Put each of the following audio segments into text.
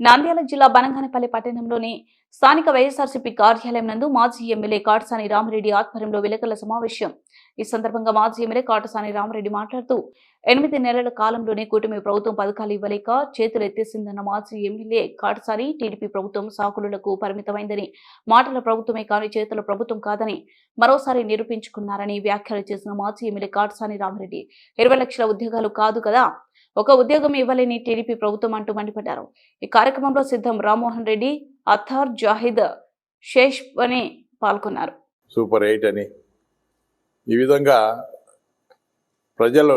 నంద్యాల జిల్లా బనగానపల్లి పట్టణంలోని స్థానిక వైఎస్ఆర్సీపీ కార్యాలయం నందు మాజీ ఎమ్మెల్యే కాటసాని రామిరెడ్డి ఆధ్వర్యంలో విలేకరుల సమావేశం. ఈ సందర్భంగా మాజీ ఎమ్మెల్యే కాటసాని రామిరెడ్డి మాట్లాడుతూ 8 నెలల కాలంలోనే కూటమి ప్రభుత్వం పథకాలు ఇవ్వలేక చేతులెత్తేసిందన్న మాజీ ఎమ్మెల్యే కాటసాని టీడీపీ ప్రభుత్వం సాకులకు పరిమితమైందని, మాటల ప్రభుత్వమే కానీ చేతుల ప్రభుత్వం కాదని మరోసారి నిరూపించుకున్నారని వ్యాఖ్యలు చేసిన మాజీ ఎమ్మెల్యే కాటసాని రామిరెడ్డి 20 లక్షల ఉద్యోగాలు కాదు కదా, ఒక ఉద్యోగం ఇవ్వలేని టీడీపీ ప్రభుత్వం అంటూ మండిపడ్డారు. ఈ కార్యక్రమంలో సిద్ధం రామ్మోహన్ రెడ్డి, అథార్ జాహిద్, షేష్ అని పాల్గొన్నారు. సూపర్ 8 అని ఈ విధంగా ప్రజలు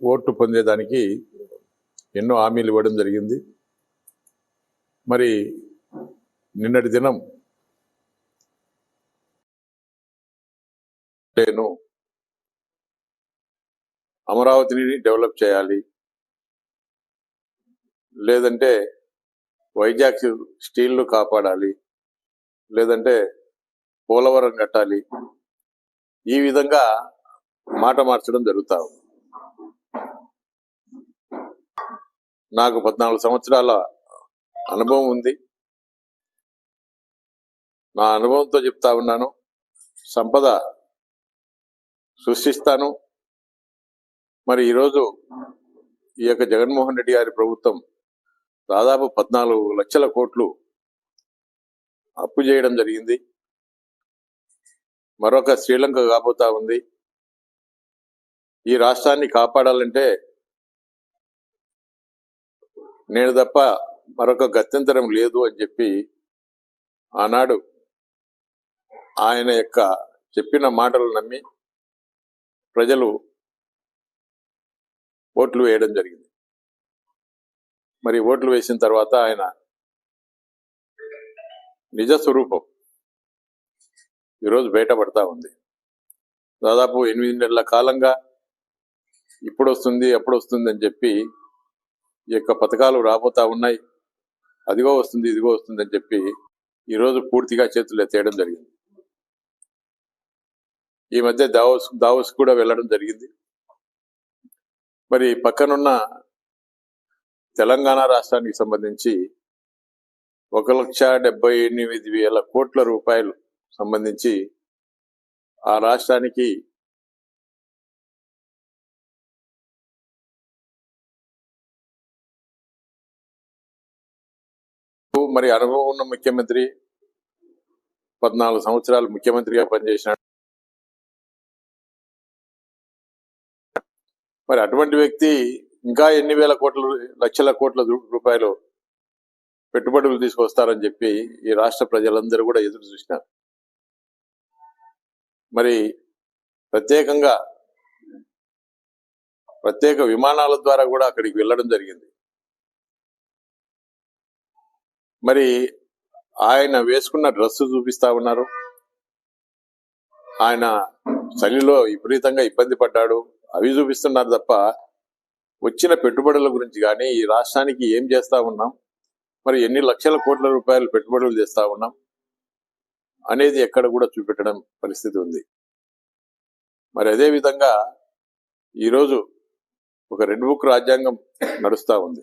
ఓట్లు పొందేదానికి ఎన్నో హామీలు ఇవ్వడం జరిగింది. మరి నిన్నటి దినం నేను అమరావతిని డెవలప్ చేయాలి, లేదంటే వైజాగ్ స్టీల్ను కాపాడాలి, లేదంటే పోలవరం కట్టాలి, ఈ విధంగా మాట మార్చడం జరుగుతా ఉంది. నాకు 14 సంవత్సరాల అనుభవం ఉంది. నా అనుభవంతో చెప్తా ఉన్నాను, సంపద సృష్టిస్తాను. మరి ఈరోజు ఈ యొక్క జగన్మోహన్ రెడ్డి గారి ప్రభుత్వం దాదాపు 14 లక్షల కోట్లు అప్పు చేయడం జరిగింది. మరొక శ్రీలంక కాబోతా ఉంది. ఈ రాష్ట్రాన్ని కాపాడాలంటే నేను తప్ప మరొక గత్యంతరం లేదు అని చెప్పి ఆనాడు ఆయన యొక్క చెప్పిన మాటలు నమ్మి ప్రజలు ఓట్లు వేయడం జరిగింది. మరి ఓట్లు వేసిన తర్వాత ఆయన నిజ స్వరూపం ఈరోజు బయటపడతా ఉంది. దాదాపు 8 నెలల కాలంగా ఇప్పుడు వస్తుంది అప్పుడు వస్తుంది అని చెప్పి ఈ యొక్క పథకాలు రాబోతా ఉన్నాయి, అదిగో వస్తుంది ఇదిగో వస్తుంది అని చెప్పి ఈరోజు పూర్తిగా చేతులు ఎత్తేయడం జరిగింది. ఈ మధ్య దావోస్ కూడా వెళ్ళడం జరిగింది. మరి పక్కనున్న తెలంగాణ రాష్ట్రానికి సంబంధించి 1,78,000 కోట్ల రూపాయలు సంబంధించి ఆ రాష్ట్రానికి మరి అనుభవం ఉన్న ముఖ్యమంత్రి, 14 సంవత్సరాలు ముఖ్యమంత్రిగా పనిచేసినాడు. మరి అటువంటి వ్యక్తి ఇంకా ఎన్ని లక్షల కోట్ల రూపాయలు పెట్టుబడులు తీసుకొస్తారని చెప్పి ఈ రాష్ట్ర ప్రజలందరూ కూడా ఎదురు చూసినారు. మరి ప్రత్యేక విమానాల ద్వారా కూడా అక్కడికి వెళ్ళడం జరిగింది. మరి ఆయన వేసుకున్న డ్రెస్సు చూపిస్తా ఉన్నారు. ఆయన చలిలో విపరీతంగా ఇబ్బంది పడ్డాడు, అవి చూపిస్తున్నారు తప్ప వచ్చిన పెట్టుబడుల గురించి కానీ ఈ రాష్ట్రానికి ఏం చేస్తా ఉన్నాం, మరి ఎన్ని లక్షల కోట్ల రూపాయలు పెట్టుబడులు చేస్తా ఉన్నాం అనేది ఎక్కడ కూడా చూపెట్టడం పరిస్థితి ఉంది. మరి అదే విధంగా ఈరోజు ఒక రెడ్ బుక్ రాజ్యాంగం నడుస్తూ ఉంది.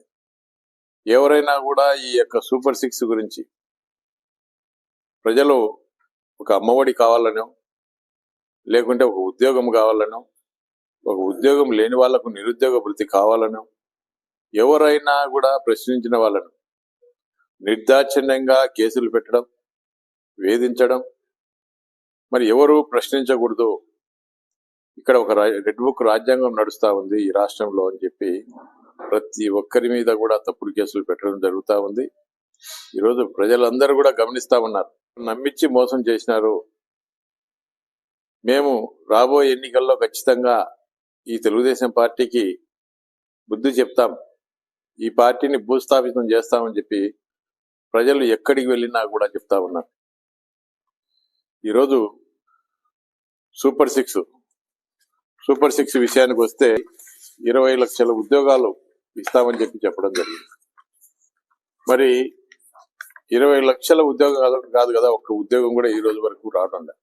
ఎవరైనా కూడా ఈ యొక్క సూపర్ 6 గురించి ప్రజలు ఒక అమ్మఒడి కావాలనో, లేకుంటే ఒక ఉద్యోగం కావాలనో, ఒక ఉద్యోగం లేని వాళ్లకు నిరుద్యోగ భృతి కావాలనో, ఎవరైనా కూడా ప్రశ్నించిన వాళ్ళను నిర్దాక్షిణ్యంగా కేసులు పెట్టడం, వేధించడం, మరి ఎవరు ప్రశ్నించకూడదు, ఇక్కడ ఒక రెడ్ బుక్ రాజ్యాంగం నడుస్తూ ఉంది ఈ రాష్ట్రంలో అని చెప్పి ప్రతి ఒక్కరి మీద కూడా తప్పుడు కేసులు పెట్టడం జరుగుతూ ఉంది. ఈరోజు ప్రజలందరూ కూడా గమనిస్తా ఉన్నారు. నమ్మించి మోసం చేసినారు. మేము రాబోయే ఎన్నికల్లో ఖచ్చితంగా ఈ తెలుగుదేశం పార్టీకి బుద్ధి చెప్తాం, ఈ పార్టీని భూస్థాపితం చేస్తామని చెప్పి ప్రజలు ఎక్కడికి వెళ్ళినా కూడా చెప్తా ఉన్నారు. ఈరోజు సూపర్ సిక్స్ విషయానికి వస్తే 20 లక్షల ఉద్యోగాలు ఇస్తామని చెప్పడం జరిగింది. మరి 20 లక్షల ఉద్యోగాలు కాదు కదా, ఒక్క ఉద్యోగం కూడా ఈ రోజు వరకు రావడం లేదు.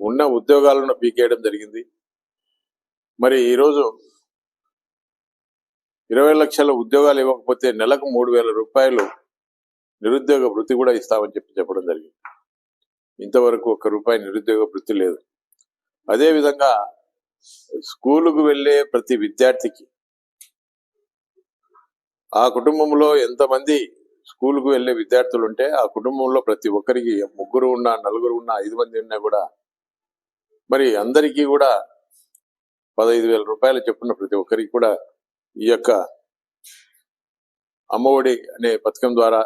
ఉన్న ఉద్యోగాలను పీకేయడం జరిగింది. మరి ఈరోజు 20 లక్షల ఉద్యోగాలు ఇవ్వకపోతే నెలకు 3,000 రూపాయలు నిరుద్యోగ వృత్తి కూడా ఇస్తామని చెప్పడం జరిగింది. ఇంతవరకు ₹1 నిరుద్యోగ వృత్తి లేదు. అదేవిధంగా స్కూలుకు వెళ్ళే ప్రతి విద్యార్థికి ఆ కుటుంబంలో ఎంతమంది స్కూలుకు వెళ్ళే విద్యార్థులు ఉంటే ఆ కుటుంబంలో ప్రతి ఒక్కరికి 3 ఉన్నా 4 ఉన్నా 5 మంది ఉన్నా కూడా మరి అందరికీ కూడా 15,000 రూపాయలు చొప్పున ప్రతి ఒక్కరికి కూడా ఈ యొక్క అమ్మఒడి అనే పథకం ద్వారా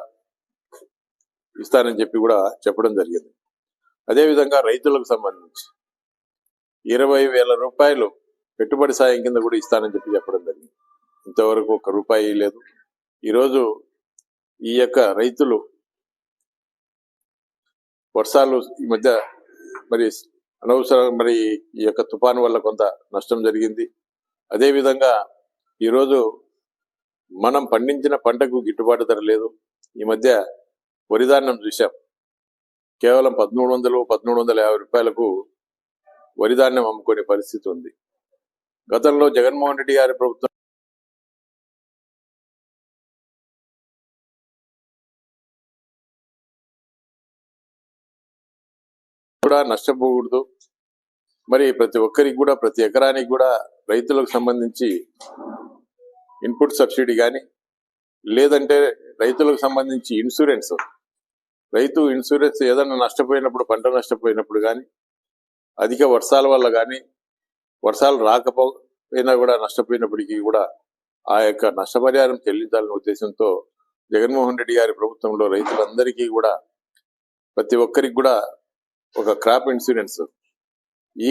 ఇస్తానని చెప్పి కూడా చెప్పడం జరిగింది. అదేవిధంగా రైతులకు సంబంధించి 20,000 రూపాయలు పెట్టుబడి సాయం కింద కూడా ఇస్తానని చెప్పడం జరిగింది. ఇంతవరకు ₹1 లేదు. ఈరోజు ఈ యొక్క రైతులు వర్షాలు ఈ మధ్య మరి అనవసరం మరి ఈ యొక్క తుఫాను వల్ల కొంత నష్టం జరిగింది. అదేవిధంగా ఈరోజు మనం పండించిన పంటకు గిట్టుబాటు ధర లేదు. ఈ మధ్య వరిధాన్యం చూసాం, కేవలం 1,300, 1,350 రూపాయలకు వరిధాన్యం అమ్ముకునే పరిస్థితి ఉంది. గతంలో జగన్మోహన్ రెడ్డి గారి ప్రభుత్వం కూడా నష్టపోకూడదు. మరి ప్రతి ఒక్కరికి కూడా ప్రతి ఎకరానికి కూడా రైతులకు సంబంధించి ఇన్పుట్ సబ్సిడీ కానీ లేదంటే రైతులకు సంబంధించి ఇన్సూరెన్స్, రైతు ఇన్సూరెన్స్ ఏదైనా నష్టపోయినప్పుడు, పంట నష్టపోయినప్పుడు కానీ, అధిక వర్షాల వల్ల కానీ, వర్షాలు రాకపోయినా కూడా నష్టపోయినప్పటికీ కూడా ఆ యొక్క నష్టపరిహారం చెల్లించాలనే ఉద్దేశంతో జగన్మోహన్ రెడ్డి గారి ప్రభుత్వంలో రైతులందరికీ కూడా ప్రతి ఒక్కరికి కూడా ఒక క్రాప్ ఇన్సూరెన్స్ ఈ